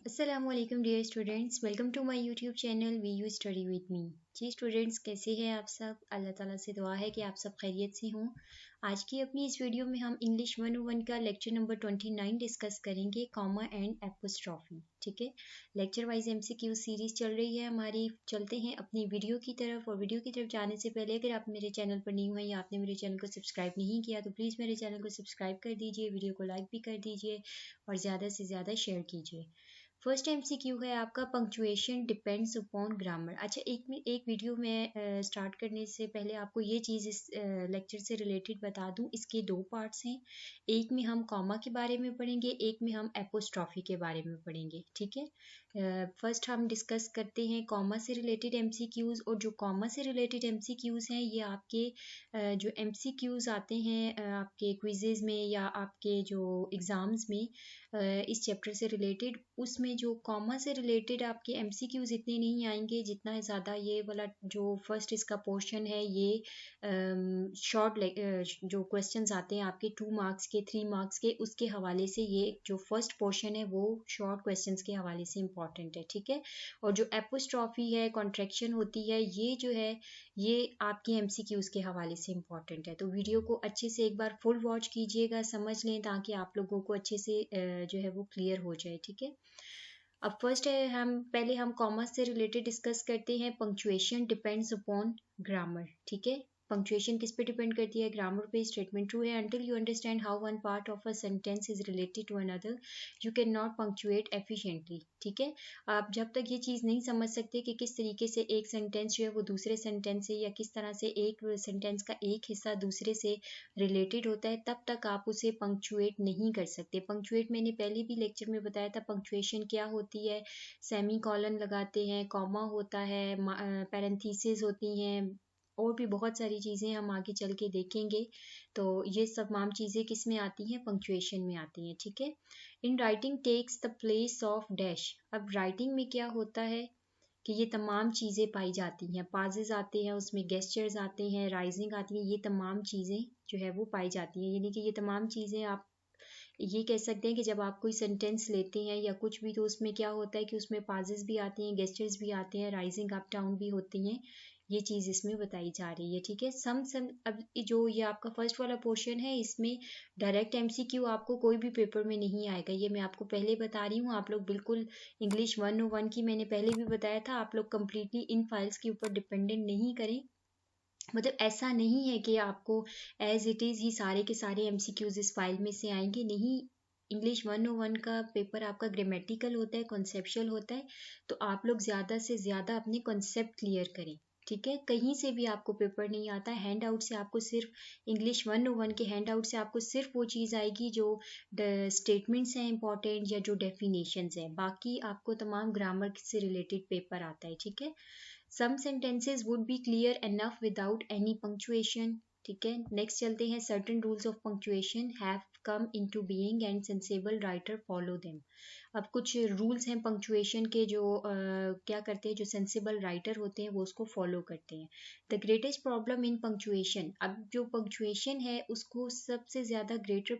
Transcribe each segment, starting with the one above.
अस्सलामुअलैकुम dear students, welcome to my YouTube channel we you study with me. जी students, कैसे हैं आप सब? अल्लाह ताला से दुआ है कि आप सब खैरियत से हों। आज की अपनी इस वीडियो में हम इंग्लिश 101 का लेक्चर नंबर 29 डिस्कस करेंगे, कॉमा एंड एपोस्ट्रॉफी। ठीक है, लेक्चर वाइज एमसीक्यू सीरीज चल रही है हमारी। चलते हैं अपनी वीडियो की तरफ, और वीडियो की तरफ जाने से पहले अगर आप मेरे चैनल पर न्यू हैं या आपने मेरे चैनल को सब्सक्राइब नहीं किया तो प्लीज़ मेरे चैनल को सब्सक्राइब कर दीजिए, वीडियो को लाइक भी कर दीजिए और ज़्यादा से ज़्यादा शेयर कीजिए। फर्स्ट एमसीक्यू है आपका, पंक्चुएशन डिपेंड्स अपॉन ग्रामर। अच्छा, एक वीडियो में स्टार्ट करने से पहले आपको ये चीज़ इस लेक्चर से रिलेटेड बता दूं। इसके दो पार्ट्स हैं, एक में हम कॉमा के बारे में पढ़ेंगे, एक में हम एपोस्ट्रॉफी के बारे में पढ़ेंगे। ठीक है, फर्स्ट हम डिस्कस करते हैं कॉमा से रिलेटेड एमसीक्यूज़। और जो कॉमा से रिलेटेड एमसीक्यूज़ हैं ये आपके जो एमसीक्यूज़ आते हैं आपके क्विजेज़ में या आपके जो एग्ज़ाम्स में इस चैप्टर से रिलेटेड, उसमें जो कॉमा से रिलेटेड आपके एमसीक्यूज इतने नहीं आएंगे जितना ज़्यादा ये वाला जो फर्स्ट इसका पोर्शन है ये शॉर्ट जो क्वेश्चंस आते हैं आपके 2 मार्क्स के 3 मार्क्स के, उसके हवाले से ये जो फर्स्ट पोर्शन है वो शॉर्ट क्वेश्चंस के हवाले से इम्पॉर्टेंट है। ठीक है, और जो एपोस्ट्रॉफी है, कॉन्ट्रैक्शन होती है, ये जो है ये आपके एमसीक्यूज के हवाले से इम्पॉर्टेंट है। तो वीडियो को अच्छे से एक बार फुल वॉच कीजिएगा, समझ लें, ताकि आप लोगों को अच्छे से जो है वो क्लियर हो जाए। ठीक है, अब फर्स्ट है, हम कॉमर्स से रिलेटेड डिस्कस करते हैं, पंक्चुएशन डिपेंड्स अपॉन ग्रामर। ठीक है, पंक्चुएशन किस पे डिपेंड करती है? ग्रामर पे। स्टेटमेंट ट्रू है, until you understand how one part of a sentence is related to another you can not punctuate efficiently. ठीक है, आप जब तक ये चीज़ नहीं समझ सकते कि किस तरीके से एक सेंटेंस जो है वो दूसरे सेंटेंस से, या किस तरह से एक सेंटेंस का एक हिस्सा दूसरे से रिलेटेड होता है, तब तक आप उसे पंक्चुएट नहीं कर सकते। पंक्चुएट मैंने पहले भी लेक्चर में बताया था, पंक्चुएशन क्या होती है। सेमी कॉलन लगाते हैं, कॉमा होता है, पैरेंथीसिस होती हैं, और भी बहुत सारी चीज़ें हम आगे चल के देखेंगे। तो ये सब तमाम चीज़ें किस में आती हैं? पंक्चुएशन में आती हैं। ठीक है, in writing takes the place of dash. अब राइटिंग में क्या होता है कि ये तमाम चीज़ें पाई जाती हैं, पाजेज आते हैं, उसमें गेस्चर्स आते हैं, राइजिंग आती है, ये तमाम चीज़ें जो है वो पाई जाती हैं। यानी कि ये तमाम चीज़ें आप ये कह सकते हैं कि जब आप कोई सेंटेंस लेते हैं या कुछ भी, तो उसमें क्या होता है कि उसमें पाजेस भी आती हैं, गेस्चर्स भी आते हैं, राइजिंग अप डाउन भी होती हैं। ये चीज़ इसमें बताई जा रही है। ठीक है, सम अब जो ये आपका फर्स्ट वाला पोर्शन है, इसमें डायरेक्ट एमसीक्यू आपको कोई भी पेपर में नहीं आएगा, ये मैं आपको पहले बता रही हूँ। आप लोग बिल्कुल इंग्लिश 101 की, मैंने पहले भी बताया था, आप लोग कम्प्लीटली इन फाइल्स के ऊपर डिपेंडेंट नहीं करें। मतलब ऐसा नहीं है कि आपको एज इट इज़ ही सारे के सारे एमसीक्यूज इस फाइल में से आएंगे, नहीं। इंग्लिश 101 का पेपर आपका ग्रामेटिकल होता है, कॉन्सेप्चुअल होता है, तो आप लोग ज़्यादा से ज़्यादा अपने कॉन्सेप्ट क्लियर करें। ठीक है, कहीं से भी आपको पेपर नहीं आता है, हैंड आउट से आपको सिर्फ इंग्लिश 101 के हैंड आउट से आपको सिर्फ वो चीज़ आएगी जो स्टेटमेंट्स हैं इंपॉर्टेंट, या जो डेफिनेशंस हैं, बाकी आपको तमाम ग्रामर से रिलेटेड पेपर आता है। ठीक है, some sentences would be clear enough without any punctuation. ठीक है, नेक्स्ट चलते हैं, certain rules of punctuation have come into being and sensible writer follow them. अब कुछ रूल्स हैं पंक्चुएशन के जो क्या करते हैं, जो सेंसिबल राइटर होते हैं वो उसको फॉलो करते हैं। The greatest problem in punctuation, अब जो पंक्चुएशन है उसको सबसे ज़्यादा ग्रेटर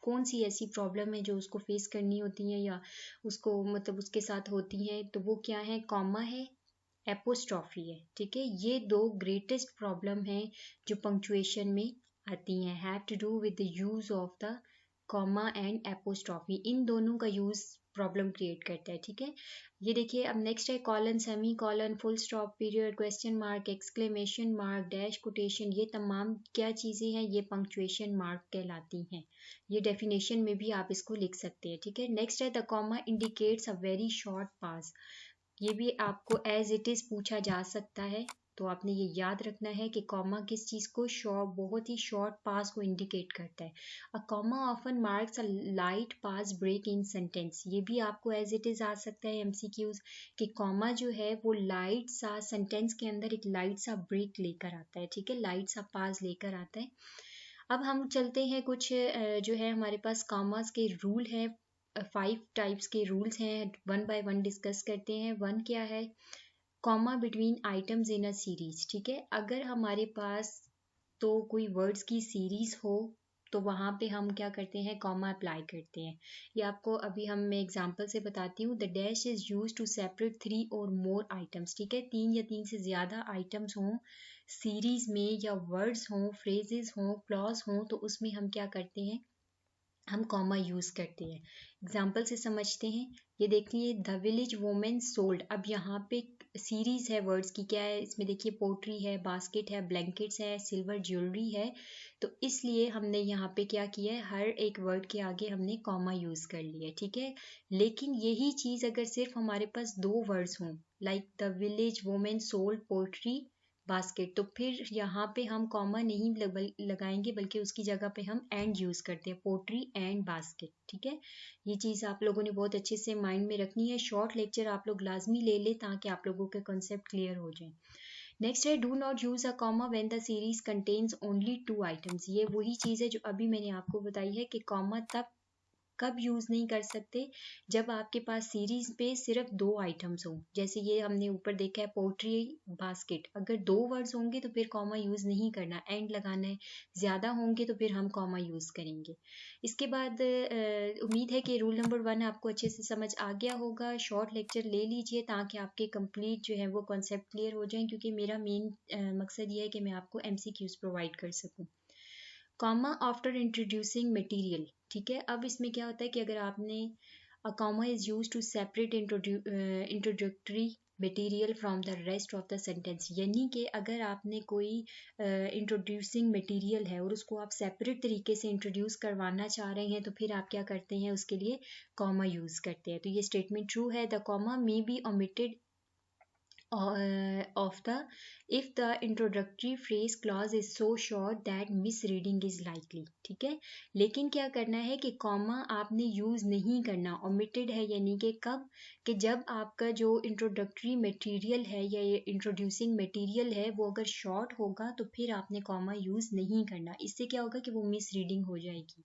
कौन सी ऐसी प्रॉब्लम है जो उसको फेस करनी होती है, या उसको मतलब उसके साथ होती है, तो वो क्या है? कॉमा है, एपोस्ट्रॉफी है। ठीक है, ये दो ग्रेटेस्ट प्रॉब्लम हैं जो पंक्चुएशन में आती हैं, have to do with the use of the comma and apostrophe. इन दोनों का यूज प्रॉब्लम क्रिएट करता है। ठीक है, ये देखिए, अब नेक्स्ट है colon, semi colon, full stop, period, question mark, exclamation mark, dash, quotation, ये तमाम क्या चीज़ें हैं? ये पंक्चुएशन मार्क कहलाती हैं। ये डेफिनेशन में भी आप इसको लिख सकते हैं। ठीक है, नेक्स्ट है the comma indicates a very short pause. ये भी आपको एज इट इज़ पूछा जा सकता है, तो आपने ये याद रखना है कि कॉमा किस चीज़ को, शॉर्ट, बहुत ही शॉर्ट पास को इंडिकेट करता है। A comma often marks a light pause break in sentence, ये भी आपको एज इट इज़ आ सकता है एमसीक्यूज, कि कॉमा जो है वो लाइट सा सेंटेंस के अंदर एक लाइट सा ब्रेक लेकर आता है। ठीक है, लाइट सा पास लेकर आता है। अब हम चलते हैं, कुछ जो है हमारे पास कॉमास के रूल हैं, 5 टाइप्स के रूल्स हैं, वन बाय वन डिस्कस करते हैं। वन क्या है? Comma between items in a series. ठीक है, अगर हमारे पास तो कोई वर्ड्स की सीरीज हो, तो वहाँ पे हम क्या करते हैं, कॉमा अप्लाई करते हैं। ये आपको अभी मैं एग्जांपल से बताती हूँ। The dash is use to separate 3 और मोर आइटम्स, ठीक है, 3 या 3 से ज़्यादा आइटम्स हों सीरीज में, या वर्ड्स हों, फ्रेजेस हों, क्लॉज हों, तो उसमें हम क्या करते हैं, हम कॉमा यूज करते हैं। एग्जाम्पल से समझते हैं। ये देखिए, द विलेज वुमेन सोल्ड। अब यहाँ पे सीरीज है वर्ड्स की, क्या है इसमें, देखिए पोट्री है, बास्केट है, ब्लैंकेट्स है, सिल्वर ज्वेलरी है। तो इसलिए हमने यहाँ पे क्या किया है, हर एक वर्ड के आगे हमने कॉमा यूज कर लिया है, ठीक है। लेकिन यही चीज अगर सिर्फ हमारे पास 2 वर्ड्स हों, like the village women sold pottery basket, तो फिर यहाँ पे हम कॉमा नहीं लगाएंगे, बल्कि उसकी जगह पे हम एंड यूज करते हैं, पोट्री एंड बास्केट, ठीक है। ये चीज आप लोगों ने बहुत अच्छे से माइंड में रखनी है। शॉर्ट लेक्चर आप लोग लाजमी ले ले ताकि आप लोगों के कॉन्सेप्ट क्लियर हो जाए। नेक्स्ट है, do not use a comma when the series contains only 2 items. ये वही चीज है जो अभी मैंने आपको बताई है कि कॉमा तब कब यूज नहीं कर सकते, जब आपके पास सीरीज पे सिर्फ 2 आइटम्स हों। जैसे ये हमने ऊपर देखा है, पोट्री बास्केट, अगर 2 वर्ड्स होंगे तो फिर कॉमा यूज नहीं करना, एंड लगाना है। ज्यादा होंगे तो फिर हम कॉमा यूज करेंगे। इसके बाद उम्मीद है कि रूल नंबर 1 आपको अच्छे से समझ आ गया होगा। शॉर्ट लेक्चर ले लीजिए ताकि आपके कंप्लीट जो है वो कॉन्सेप्ट क्लियर हो जाए, क्योंकि मेरा मेन मकसद ये है कि मैं आपको एमसीक्यूज प्रोवाइड कर सकूं। कॉमा आफ्टर इंट्रोड्यूसिंग मटेरियल, ठीक है। अब इसमें क्या होता है कि अगर आपने a comma is use to separate introductory material from the rest of the sentence, यानी कि अगर आपने कोई इंट्रोड्यूसिंग मटेरियल है और उसको आप सेपरेट तरीके से इंट्रोड्यूस करवाना चाह रहे हैं, तो फिर आप क्या करते हैं, उसके लिए कॉमा यूज करते हैं। तो ये स्टेटमेंट ट्रू है। The comma may be omitted of the if the introductory phrase clause is so short that misreading is likely, ठीक है। लेकिन क्या करना है कि कॉमा आपने यूज नहीं करना, omitted है यानी कि कब, कि जब आपका जो इंट्रोडक्टरी मटेरियल है या इंट्रोड्यूसिंग मटेरियल है वो अगर शॉर्ट होगा तो फिर आपने कॉमा यूज नहीं करना। इससे क्या होगा कि वो मिसरीडिंग हो जाएगी।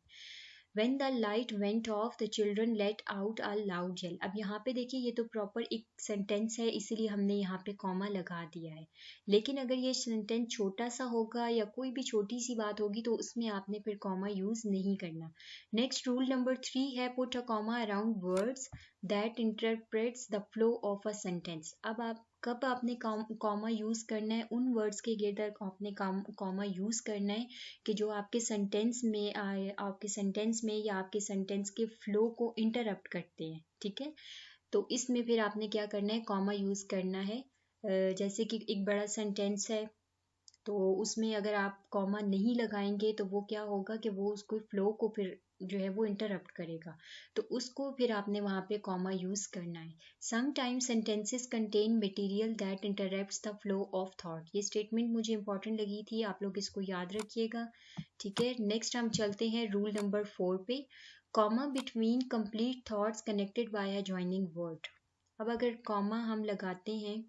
When the light went off, the children let out a loud yell. अब यहाँ पे देखिए, ये तो प्रॉपर एक सेंटेंस है, इसीलिए हमने यहाँ पे कॉमा लगा दिया है। लेकिन अगर ये सेंटेंस छोटा सा होगा या कोई भी छोटी सी बात होगी तो उसमें आपने फिर कॉमा यूज नहीं करना। नेक्स्ट रूल नंबर 3 है, put a comma around words that interprets the flow of a sentence. अब आप कब आपने कॉमा यूज करना है, उन वर्ड्स के गिर्द आपने कॉमा यूज करना है कि जो आपके सेंटेंस में आए, आपके सेंटेंस में या आपके सेंटेंस के फ्लो को इंटरप्ट करते हैं, ठीक है। तो इसमें फिर आपने क्या करना है, कॉमा यूज करना है। जैसे कि एक बड़ा सेंटेंस है तो उसमें अगर आप कॉमा नहीं लगाएंगे तो वो क्या होगा कि वो उसको फ्लो को फिर जो है वो इंटरप्ट करेगा, तो उसको फिर आपने वहाँ पे कॉमा यूज करना है। Sometimes sentences contain material that interrupts the flow of thought. ये स्टेटमेंट मुझे इंपॉर्टेंट लगी थी, आप लोग इसको याद रखिएगा, ठीक है। नेक्स्ट हम चलते हैं रूल नंबर 4 पे, comma between complete thoughts connected by a joining word. अब अगर कॉमा हम लगाते हैं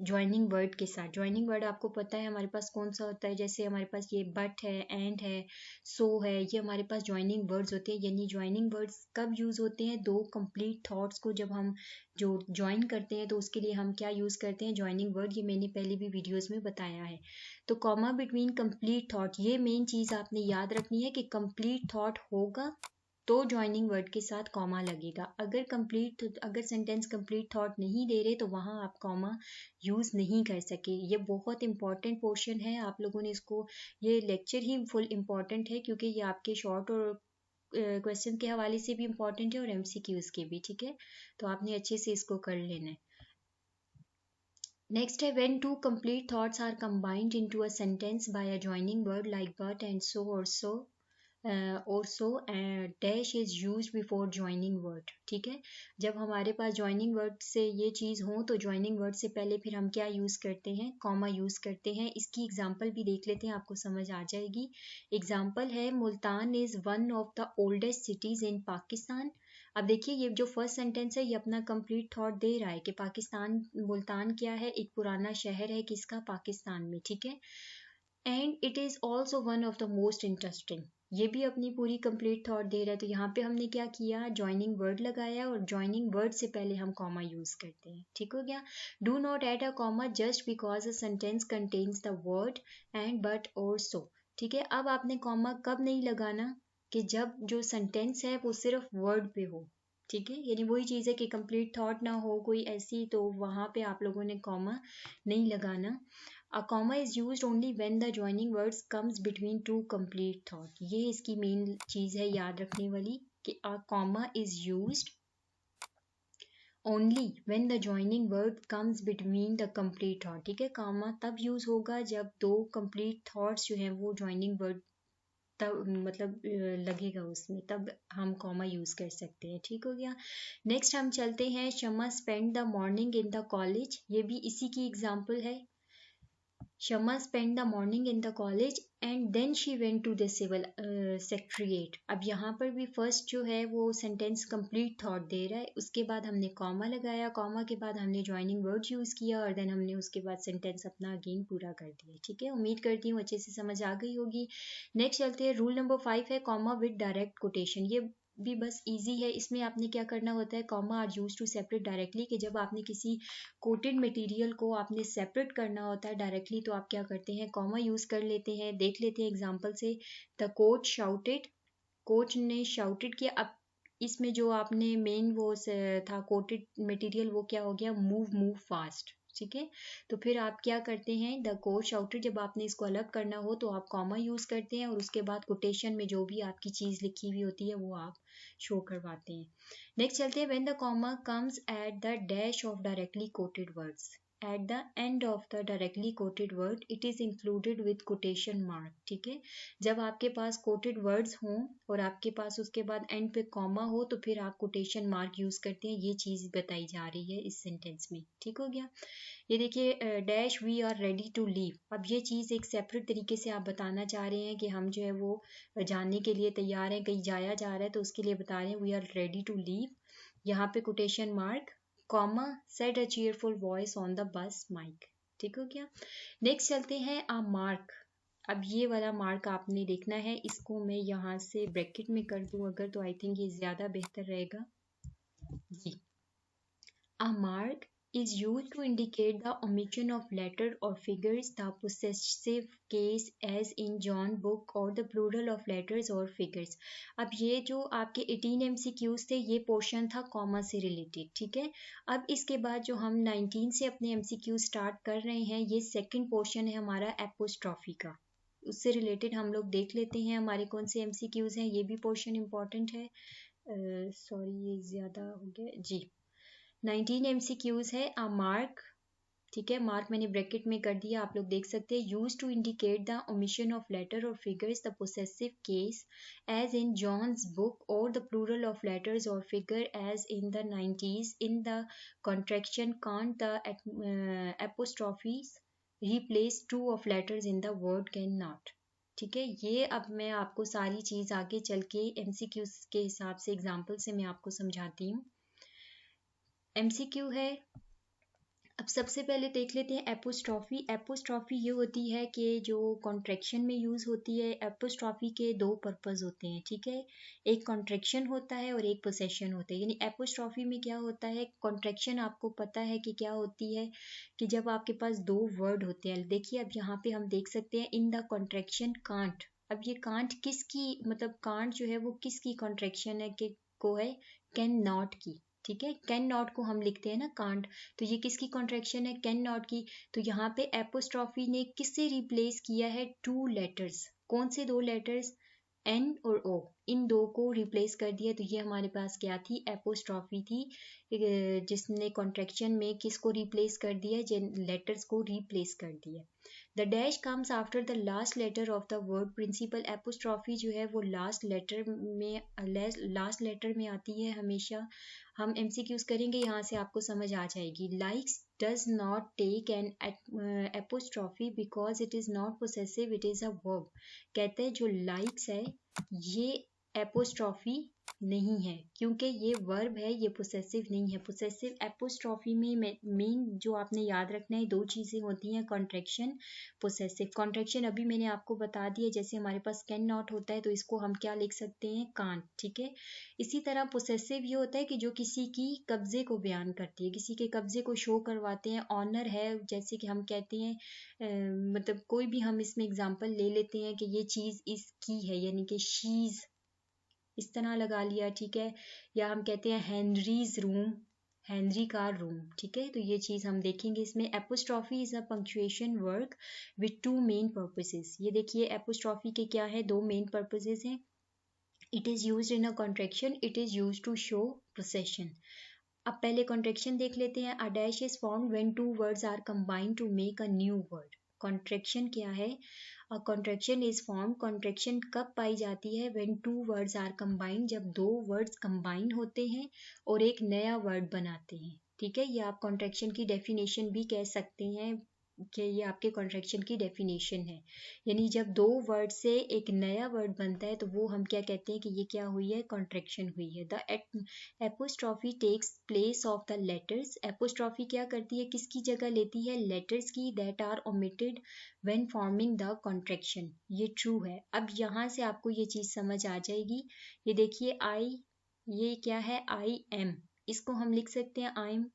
ज्वाइनिंग वर्ड के साथ, ज्वाइनिंग वर्ड आपको पता है हमारे पास कौन सा होता है, जैसे हमारे पास ये बट है, एंड है, सो है, ये हमारे पास ज्वाइनिंग वर्ड्स होते हैं। यानी ज्वाइनिंग वर्ड्स कब यूज होते हैं, 2 कंप्लीट थॉट्स को जब हम जो ज्वाइन करते हैं तो उसके लिए हम क्या यूज करते हैं, ज्वाइनिंग वर्ड। ये मैंने पहले भी वीडियोस में बताया है। तो कॉमा बिटवीन कंप्लीट थॉट, ये मेन चीज आपने याद रखनी है कि कंप्लीट थॉट होगा तो ज्वाइनिंग वर्ड के साथ कॉमा लगेगा। अगर सेंटेंस कंप्लीट थॉट नहीं दे रहे तो वहां आप कॉमा यूज नहीं कर सके। ये बहुत इंपॉर्टेंट पोर्शन है, आप लोगों ने इसको, ये लेक्चर ही फुल इंपॉर्टेंट है क्योंकि ये आपके शॉर्ट और क्वेश्चन के हवाले से भी इंपॉर्टेंट है और एमसीक्यूज के भी, ठीक है। तो आपने अच्छे से इसको कर लेना है। नेक्स्ट है, when two complete thoughts are combined into a sentence by a joining word like but and so और so dash is use before joining word, ठीक है। जब हमारे पास ज्वाइनिंग वर्ड से ये चीज हो तो ज्वाइनिंग वर्ड से पहले फिर हम क्या यूज करते हैं, कॉमा यूज करते हैं। इसकी एग्जांपल भी देख लेते हैं, आपको समझ आ जाएगी। एग्जांपल है, Multan is one of the oldest cities in Pakistan. अब देखिए, ये जो फर्स्ट सेंटेंस है ये अपना कंप्लीट थॉट दे रहा है कि पाकिस्तान, मुल्तान क्या है, एक पुराना शहर है किसका, पाकिस्तान में, ठीक है। And it is also one of the most interesting, ये भी अपनी पूरी कंप्लीट थॉट दे रहा है। तो यहाँ पे हमने क्या किया, ज्वाइनिंग वर्ड लगाया और ज्वाइनिंग वर्ड से पहले हम कॉमा यूज करते हैं, ठीक हो गया। Do not add a comma just because a sentence contains the word and but और सो। ठीक है। अब आपने कॉमा कब नहीं लगाना, कि जब जो सेंटेंस है वो सिर्फ वर्ड पे हो, ठीक है, यानी वही चीज़ है कि कंप्लीट थॉट ना हो कोई ऐसी, तो वहाँ पे आप लोगों ने कॉमा नहीं लगाना। अ comma is used only when the joining words comes between two complete thought. ये इसकी मेन चीज़ है याद रखने वाली, कि अ comma is used only when the joining word comes between the complete thought. ठीक है, कॉमा तब यूज होगा जब दो कंप्लीट थॉट्स जो है वो जॉइनिंग वर्ड तब मतलब लगेगा उसमें, तब हम कॉमा यूज कर सकते हैं। ठीक हो गया। नेक्स्ट हम चलते हैं, Shama spend the morning in the college. ये भी इसी की एग्जाम्पल है। Shama spend the morning in the college and then she went to the civil secretariat. अब यहाँ पर भी फर्स्ट जो है वो सेंटेंस कंप्लीट थॉट दे रहा है, उसके बाद हमने कॉमा लगाया, कॉमा के बाद हमने ज्वाइनिंग वर्ड यूज किया और देन हमने उसके बाद सेंटेंस अपना अगेन पूरा कर दिया। ठीक है, उम्मीद करती हूँ अच्छे से समझ आ गई होगी। नेक्स्ट चलते हैं, रूल नंबर 5 है कॉमा विद डायरेक्ट कोटेशन। ये भी बस इजी है। इसमें आपने क्या करना होता है, comma are use to separate directly, कि जब आपने किसी कोटेड मटेरियल को आपने सेपरेट करना होता है डायरेक्टली, तो आप क्या करते हैं, कॉमा यूज कर लेते हैं। देख लेते हैं एग्जांपल से, द कोच शाउटेड, कोच ने शाउटेड किया। अब इसमें जो आपने मेन वो था कोटेड मटेरियल, वो क्या हो गया, मूव मूव फास्ट। ठीक है, तो फिर आप क्या करते हैं, द कोच शाउटेड, जब आपने इसको अलग करना हो तो आप कॉमा यूज करते हैं और उसके बाद कोटेशन में जो भी आपकी चीज लिखी हुई होती है वो आप शो करवाते हैं। नेक्स्ट चलते हैं, when the comma comes at the dash of directly coated words. At the end of the directly coated word it is included with quotation mark. ठीक है, जब आपके पास कोटेड वर्ड्स हों और आपके पास उसके बाद एंड पे कॉमा हो, तो फिर आप कोटेशन मार्क यूज करते हैं। ये चीज बताई जा रही है इस सेंटेंस में। ठीक हो गया। ये देखिए, dash we are ready to leave. अब ये चीज़ एक सेपरेट तरीके से आप बताना चाह रहे हैं कि हम जो है वो जाने के लिए तैयार हैं, कहीं जाया जा रहा है, तो उसके लिए बता रहे हैं we are ready to leave. यहाँ पे quotation mark, comma, said a cheerful voice on the bus mic. ठीक हो गया। नेक्स्ट चलते हैं, अ मार्क। अब ये वाला मार्क आपने देखना है, इसको मैं यहाँ से ब्रैकेट में कर दूं अगर, तो आई थिंक ये ज़्यादा बेहतर रहेगा जी। A mark is used to indicate the omission of letter or figures, the possessive case as in John book, or the plural of letters or figures. अब ये जो आपके 18 MCQs थे, ये पोर्शन था कॉमा से रिलेटेड। ठीक है, अब इसके बाद जो हम 19 से अपने MCQ स्टार्ट कर रहे हैं, ये सेकंड पोर्शन है हमारा एपोस्ट्रॉफी का। उससे रिलेटेड हम लोग देख लेते हैं हमारे कौन से MCQs हैं। ये भी पोर्शन इंपॉर्टेंट है। सॉरी ये ज़्यादा हो गया जी। 19 MCQs है। अ मार्क, ठीक है, मार्क मैंने ब्रैकेट में कर दिया, आप लोग देख सकते हैं। Use to indicate the omission of letter और figures, the possessive case as in John's book, और द प्लूरल ऑफ लेटर्स और figure as in the 90s in the contraction can't the apostrophes replace two of letters in the word can not. ठीक है, ये अब मैं आपको सारी चीज आगे चल के MCQs के हिसाब से एग्जाम्पल से मैं आपको समझाती हूँ। MCQ है, अब सबसे पहले देख लेते हैं एपोस्ट्रॉफी। एपोस्ट्रॉफी ये होती है कि जो कॉन्ट्रैक्शन में यूज होती है। एपोस्ट्रॉफी के दो पर्पस होते हैं। ठीक है, एक कॉन्ट्रैक्शन होता है और एक पोसेशन होता है। यानी एपोस्ट्रॉफी में क्या होता है, कॉन्ट्रैक्शन आपको पता है कि क्या होती है, कि जब आपके पास दो वर्ड होते हैं। देखिए अब यहाँ पे हम देख सकते हैं, इन द कॉन्ट्रैक्शन कांट। अब ये कांट किसकी, मतलब कांट जो है वो किसकी कॉन्ट्रैक्शन है, कि को है, कैन नॉट की। ठीक है, कैन नॉट को हम लिखते हैं ना कांट, तो ये किसकी कॉन्ट्रैक्शन है, कैन नॉट की। तो यहाँ पे एपोस्ट्रॉफी ने किससे रिप्लेस किया है, टू लेटर्स। कौन से दो लेटर्स, एन और ओ, इन दो को रिप्लेस कर दिया। तो ये हमारे पास क्या थी, एपोस्ट्रॉफी थी, जिसने कॉन्ट्रैक्शन में किसको रिप्लेस कर दिया, जिन लेटर्स को रिप्लेस कर दिया। The dash comes after the last letter of the word principal. Apostrophe जो है वो लास्ट लेटर में आती है हमेशा। हम MCQs करेंगे, यहाँ से आपको समझ आ जाएगी। Likes does not take an apostrophe because it is not possessive, it is a verb. कहते हैं जो लाइक्स है ये एपोस्ट्रॉफी नहीं है, क्योंकि ये वर्ब है, ये पोसेसिव नहीं है। पोसेसिव एपोस्ट्रॉफी में मेन जो आपने याद रखना है, दो चीज़ें होती हैं, कॉन्ट्रैक्शन, पोसेसिव। कॉन्ट्रैक्शन अभी मैंने आपको बता दिया, जैसे हमारे पास कैन नॉट होता है तो इसको हम क्या लिख सकते हैं, कांट, ठीक है। इसी तरह पोसेसिव ये होता है कि जो किसी की कब्जे को बयान करती है, किसी के कब्जे को शो करवाते हैं। ऑनर है, जैसे कि हम कहते हैं मतलब कोई भी हम इसमें एग्जांपल ले लेते हैं कि ये चीज़ इसकी है, यानी कि शीज, इस तरह लगा लिया, ठीक है। या हम कहते हैं हेनरीज रूम, हेनरी का रूम, ठीक है। तो ये चीज़ हम देखेंगे इसमें। Apostrophe is a punctuation work with two main purposes. ये देखिए एपोस्ट्रॉफी के क्या है, दो मेन पर्पसेस हैं। It is use in a contraction, it is use to show possession. अब पहले कॉन्ट्रैक्शन देख लेते हैं। A dash is formed when two words are combined to make a new word. Contraction क्या है, कॉन्ट्रैक्शन इज फॉर्म, कॉन्ट्रैक्शन कब पाई जाती है, when two words are combined, जब दो वर्ड्स कंबाइन होते हैं और एक नया वर्ड बनाते हैं, ठीक है। ये आप कॉन्ट्रैक्शन की डेफिनेशन भी कह सकते हैं कि ये आपके कॉन्ट्रैक्शन की डेफिनेशन है। यानी जब दो वर्ड से एक नया वर्ड बनता है तो वो हम क्या कहते हैं कि ये क्या हुई है, कॉन्ट्रैक्शन हुई है। The apostrophe takes place of the letters. Apostrophe क्या करती है, किसकी जगह लेती है, लेटर्स की, that are omitted when forming the contraction. ये ट्रू है। अब यहाँ से आपको ये चीज़ समझ आ जाएगी। ये देखिए आई, ये क्या है, आई एम, इसको हम लिख सकते हैं आई एम।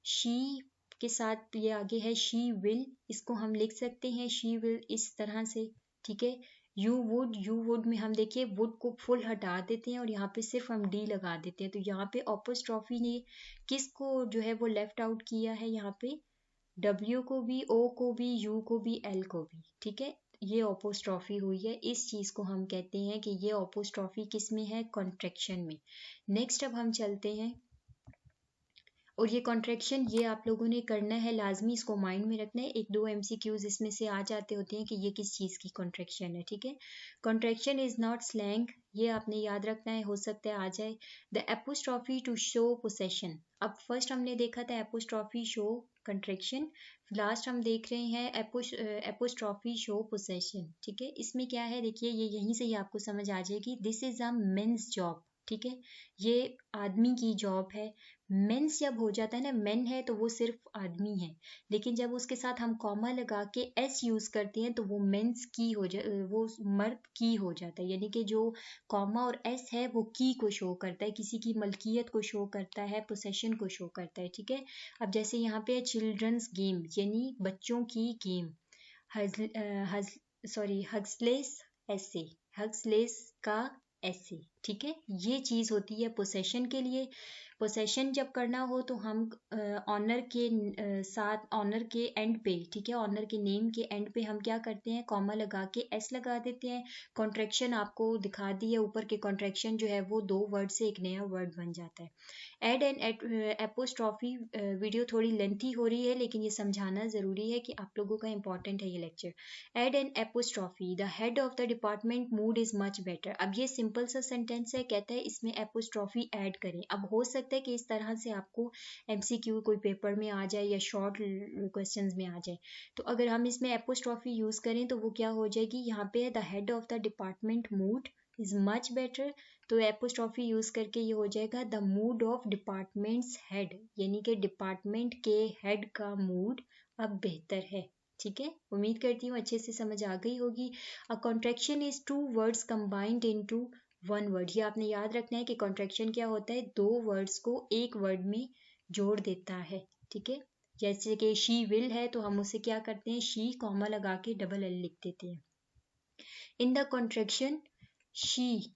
शी के साथ ये आगे है शी विल, इसको हम लिख सकते हैं शी विल, इस तरह से, ठीक है। यू वुड में हम देखिए वुड को फुल हटा देते हैं और यहाँ पे सिर्फ हम डी लगा देते हैं। तो यहाँ पे अपोस्ट्रॉफी ने किसको जो है वो लेफ्ट आउट किया है, यहाँ पे डब्ल्यू को भी, ओ को भी, यू को भी, एल को भी, ठीक है। ये अपोस्ट्रॉफी हुई है। इस चीज को हम कहते हैं कि ये अपोस्ट्रॉफी किस में है, कॉन्ट्रैक्शन में। नेक्स्ट अब हम चलते हैं, और ये कॉन्ट्रैक्शन ये आप लोगों ने करना है लाजमी, इसको माइंड में रखना है। एक दो एमसीक्यूज इसमें से आ जाते होते हैं कि ये किस चीज़ की कॉन्ट्रैक्शन है, ठीक है। कॉन्ट्रैक्शन इज नॉट स्लैंग, ये आपने याद रखना है, हो सकता है आ जाए। The apostrophe to show possession. अब फर्स्ट हमने देखा था एपोस्ट्रॉफी शो कॉन्ट्रैक्शन, लास्ट हम देख रहे हैं एपोस्ट्रॉफी शो पोसेशन, ठीक है। इसमें क्या है देखिए, ये यहीं से ही आपको समझ आ जाएगी। This is a men's job, ठीक है, ये आदमी की जॉब है। मेंस जब हो जाता है ना, मेन है तो वो सिर्फ आदमी है, लेकिन जब उसके साथ हम कॉमा लगा के एस यूज करते हैं तो वो मेंस की हो जा, वो मर्द की हो जाता है। यानी कि जो कॉमा और एस है वो की को शो करता है, किसी की मलकियत को शो करता है, पोसेशन को शो करता है, ठीक है। अब जैसे यहाँ पे चिल्ड्रंस गेम, यानी बच्चों की गेम। हग्सलेस ऐसे, हग्सलेस का ऐसे, ठीक है। ये चीज होती है पोसेशन के लिए। पोसेशन जब करना हो तो हम ऑनर के साथ, ऑनर के एंड पे, ठीक है, ऑनर के नेम के एंड पे हम क्या करते हैं, कॉमा लगा के एस लगा देते हैं। कॉन्ट्रैक्शन आपको दिखा दी है ऊपर के, कॉन्ट्रैक्शन जो है वो दो वर्ड से एक नया वर्ड बन जाता है। एड एंड एपोस्ट्रॉफी, वीडियो थोड़ी लेंथी हो रही है लेकिन ये समझाना ज़रूरी है कि आप लोगों का इंपॉर्टेंट है ये lecture. Add and apostrophe, the head of the department mood is much better. अब ये सिंपल सा सेंटेंस है, कहता है इसमें एपोस्ट्रॉफी ऐड करें। अब हो सकता है कि इस तरह से आपको एमसीक्यू कोई पेपर में आ जाए या शॉर्ट क्वेश्चंस में आ जाए। तो अगर हम इसमें एपोस्ट्रॉफी यूज़ करें तो वो क्या हो जाएगी, यहाँ पे the head of the department mood is much better, तो एपोस्ट्रॉफी यूज करके ये हो जाएगा the mood off departments head, यानी कि डिपार्टमेंट के हेड का मूड अब बेहतर है, ठीक है। उम्मीद करती हूँ अच्छे से समझ आ गई होगी। A contraction is two words combined into one word. ये आपने याद रखना है कि कॉन्ट्रैक्शन क्या होता है, दो वर्ड्स को एक वर्ड में जोड़ देता है, ठीक है। जैसे कि शी विल है तो हम उसे क्या करते हैं, शी कॉमा लगा के डबल एल लिख देते हैं। इन द कॉन्ट्रैक्शन शी,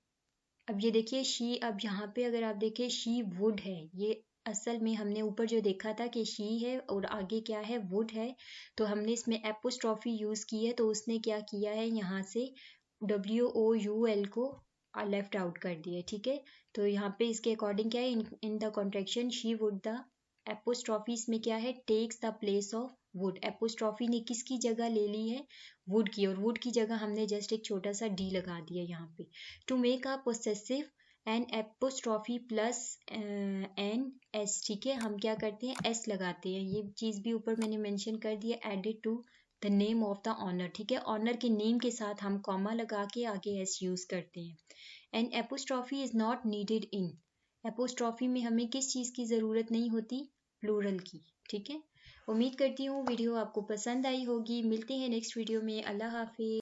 अब ये देखिए शी, अब यहाँ पे अगर आप देखें शी वुड है, ये असल में हमने ऊपर जो देखा था कि शी है और आगे क्या है, वुड है, तो हमने इसमें एपोस्ट्रॉफी यूज की है तो उसने क्या किया है, यहाँ से WOUL को लेफ्ट आउट कर दिया, ठीक है। तो यहाँ पे इसके अकॉर्डिंग क्या है, in the contraction she would, the apostrophe इसमें क्या है, takes the place of would. Apostrophe ने किसकी जगह ले ली है, वुड की, और वुड की जगह हमने जस्ट एक छोटा सा डी लगा दिया यहाँ पे। To make a possessive an apostrophe plus an S, ठीक है, हम क्या करते हैं एस लगाते हैं। ये चीज़ भी ऊपर मैंने मेंशन कर दिया, added to the name of the owner, ठीक है। ऑनर के नेम के साथ हम कॉमा लगा के आगे एस यूज करते हैं। An apostrophe is not needed in. Apostrophe में हमें किस चीज़ की ज़रूरत नहीं होती? प्लूरल की। ठीक है, उम्मीद करती हूँ वीडियो आपको पसंद आई होगी। मिलते हैं नेक्स्ट वीडियो में। अल्लाह हाफिज़।